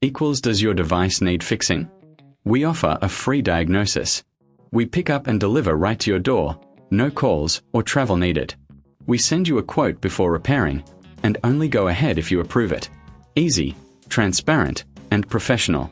equals does your device need fixing? We offer a free diagnosis. We pick up and deliver right to your door, no calls or travel needed. We send you a quote before repairing, and only go ahead if you approve it. Easy, transparent, and professional.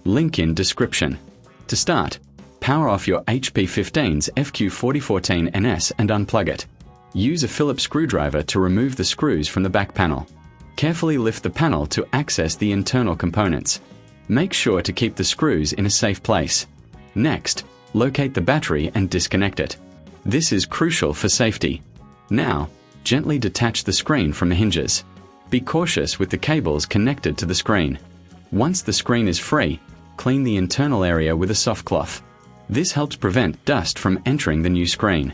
Link in description. To start, power off your HP15's fq4014ns and unplug it. Use a Phillips screwdriver to remove the screws from the back panel. Carefully lift the panel to access the internal components. Make sure to keep the screws in a safe place. Next, locate the battery and disconnect it. This is crucial for safety. Now, gently detach the screen from the hinges. Be cautious with the cables connected to the screen. Once the screen is free, clean the internal area with a soft cloth. This helps prevent dust from entering the new screen.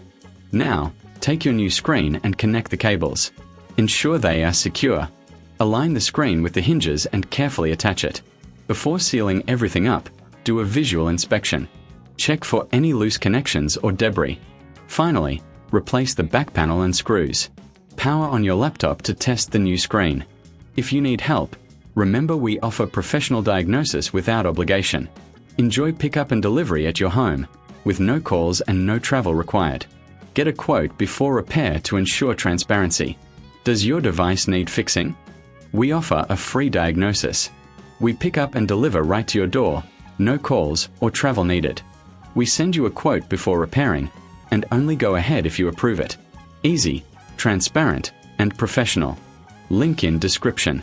Now, take your new screen and connect the cables. Ensure they are secure. Align the screen with the hinges and carefully attach it. Before sealing everything up, do a visual inspection. Check for any loose connections or debris. Finally, replace the back panel and screws. Power on your laptop to test the new screen. If you need help, remember we offer professional diagnosis without obligation. Enjoy pickup and delivery at your home, with no calls and no travel required. Get a quote before repair to ensure transparency. Does your device need fixing? We offer a free diagnosis. We pick up and deliver right to your door, no calls or travel needed. We send you a quote before repairing, and only go ahead if you approve it. Easy, transparent, and professional. Link in description.